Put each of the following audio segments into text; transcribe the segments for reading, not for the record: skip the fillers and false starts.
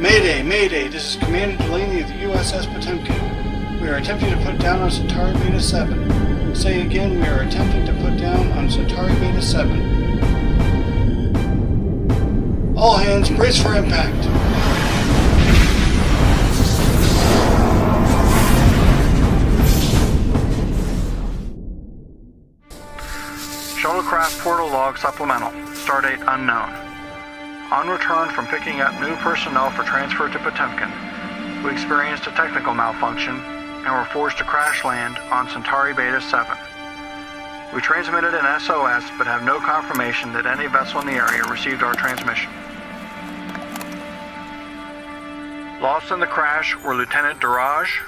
Mayday, Mayday, this is Commander Delaney of the USS Potemkin. We are attempting to put down on Centauri Beta 7. Say again, we are attempting to put down on Centauri Beta 7. All hands, brace for impact. Shuttlecraft portal log supplemental. Stardate unknown. On return from picking up new personnel for transfer to Potemkin, we experienced a technical malfunction and were forced to crash land on Centauri Beta 7. We transmitted an SOS but have no confirmation that any vessel in the area received our transmission. Lost in the crash were Lieutenant Durage,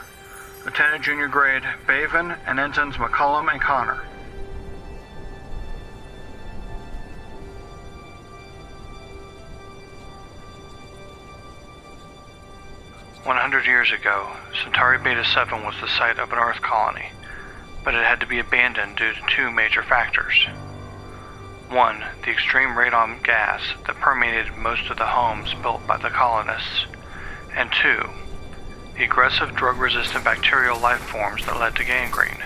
Lieutenant Junior Grade Bavin, and Ensigns McCullum and Connor. 100 years ago, Centauri Beta 7 was the site of an Earth colony, but it had to be abandoned due to two major factors. One, the extreme radon gas that permeated most of the homes built by the colonists, and two, the aggressive drug-resistant bacterial life forms that led to gangrene.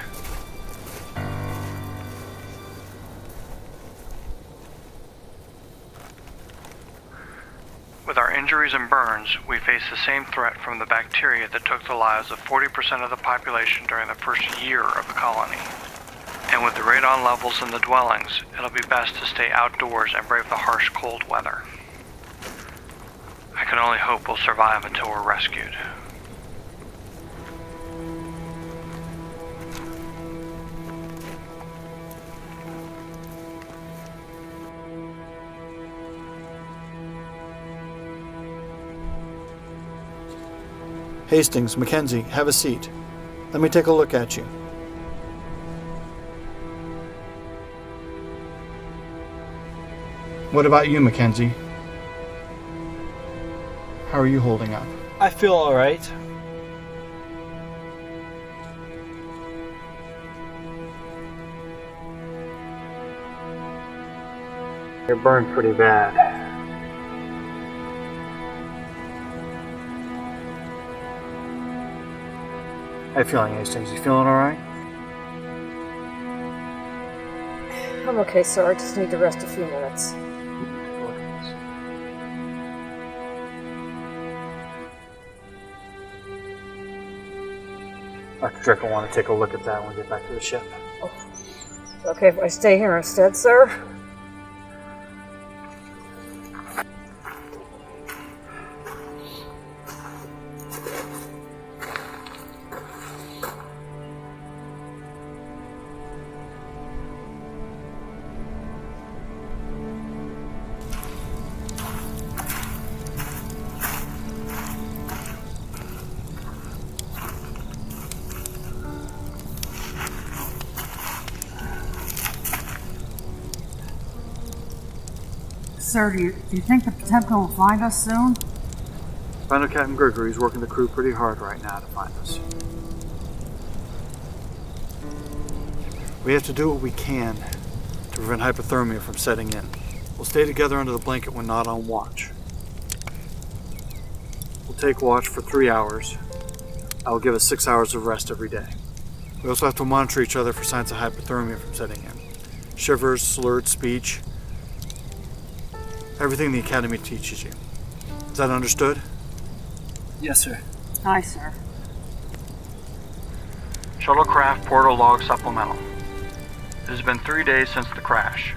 With our injuries and burns, we face the same threat from the bacteria that took the lives of 40% of the population during the first year of the colony. And with the radon levels in the dwellings, it'll be best to stay outdoors and brave the harsh cold weather. I can only hope we'll survive until we're rescued. Hastings, Mackenzie, have a seat. Let me take a look at you. What about you, Mackenzie? How are you holding up? I feel alright. You're burned pretty bad. How you feeling, Hastings? You feeling alright? I'm okay, sir. I just need to rest a few minutes. Dr. Drake will want to take a look at that when we get back to the ship. Oh. Okay if I stay here instead, sir? Sir, do you think the Potemkin will find us soon? I know Captain Gregory's working the crew pretty hard right now to find us. We have to do what we can to prevent hypothermia from setting in. We'll stay together under the blanket when not on watch. We'll take watch for 3 hours. I will give us 6 hours of rest every day. We also have to monitor each other for signs of hypothermia from setting in. Shivers, slurred speech, everything the Academy teaches you. Is that understood? Yes, sir. Aye, sir. Shuttlecraft portal log supplemental. It has been 3 days since the crash.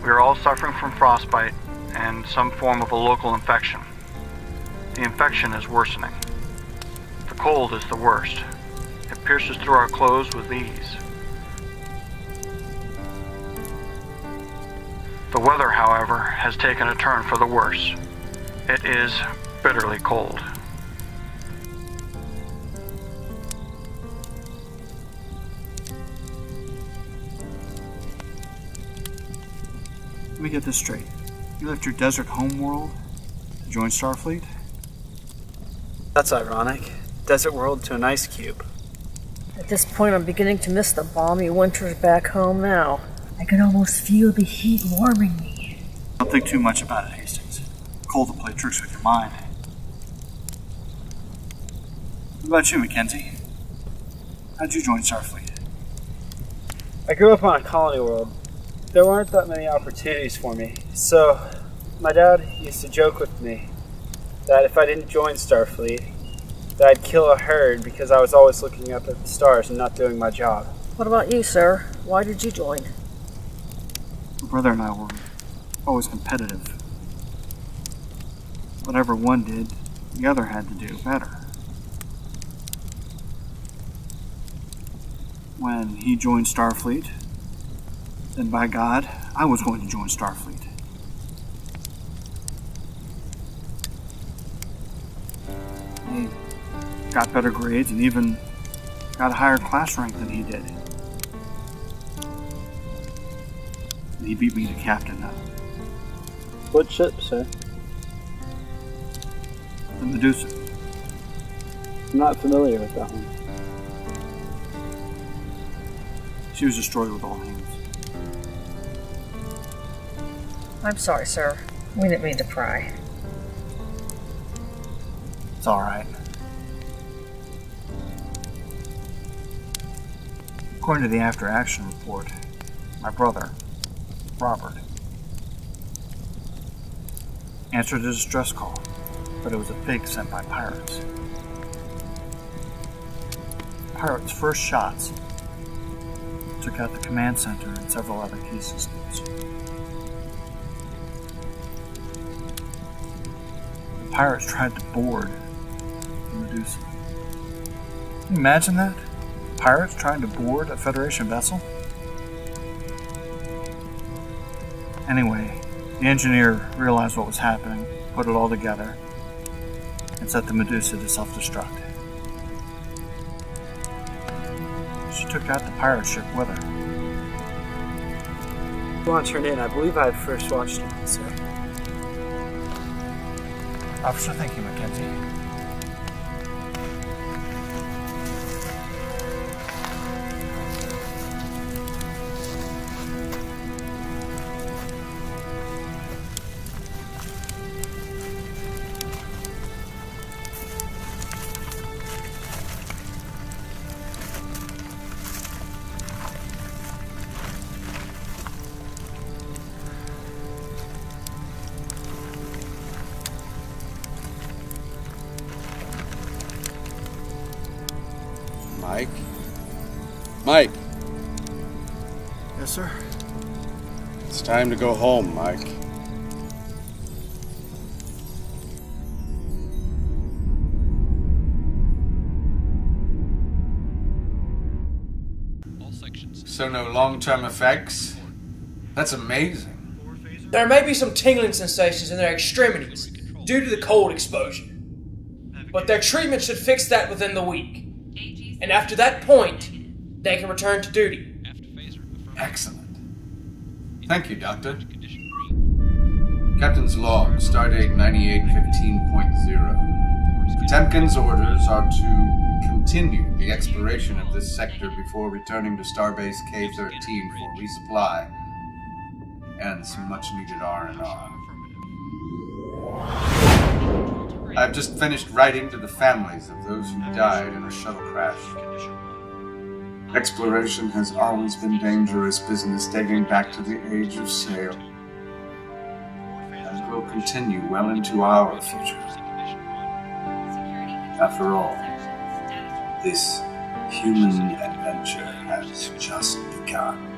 We are all suffering from frostbite and some form of a local infection. The infection is worsening. The cold is the worst. It pierces through our clothes with ease. The weather, however, has taken a turn for the worse. It is bitterly cold. Let me get this straight. You left your desert homeworld to join Starfleet? That's ironic. Desert world to an ice cube. At this point, I'm beginning to miss the balmy winters back home now. I can almost feel the heat warming me. Don't think too much about it, Hastings. Cold to play tricks with your mind. What about you, Mackenzie? How'd you join Starfleet? I grew up on a colony world. There weren't that many opportunities for me, so my dad used to joke with me that if I didn't join Starfleet, that I'd kill a herd because I was always looking up at the stars and not doing my job. What about you, sir? Why did you join? My brother and I were always competitive. Whatever one did, the other had to do better. When he joined Starfleet, then by God, I was going to join Starfleet. He got better grades and even got a higher class rank than he did. And he beat me to captain now. What ship, sir? The Medusa. I'm not familiar with that one. She was destroyed with all hands. I'm sorry, sir. We didn't mean to pry. It's alright. According to the after-action report, my brother, Robert, answered a distress call, but it was a fake sent by pirates. Pirates' first shots took out the command center and several other key systems. The pirates tried to board the Medusa. Can you imagine that? Pirates trying to board a Federation vessel? Anyway, the engineer realized what was happening, put it all together, and set the Medusa to self-destruct. She took out the pirate ship with her. You want to turn in? I believe I first watched it, sir. Officer, thank you, Mackenzie. Mike? Mike! Yes, sir? It's time to go home, Mike. So no long-term effects? That's amazing. There may be some tingling sensations in their extremities due to the cold exposure, but their treatment should fix that within the week. And after that point, they can return to duty. Excellent. Thank you, Doctor. Captain's log, stardate 9815.0. Potemkin's orders are to continue the exploration of this sector before returning to Starbase K-13 for resupply and some much-needed R&R. I've just finished writing to the families of those who died in a shuttle crash. Exploration has always been dangerous business dating back to the age of sail, and will continue well into our future. After all, this human adventure has just begun.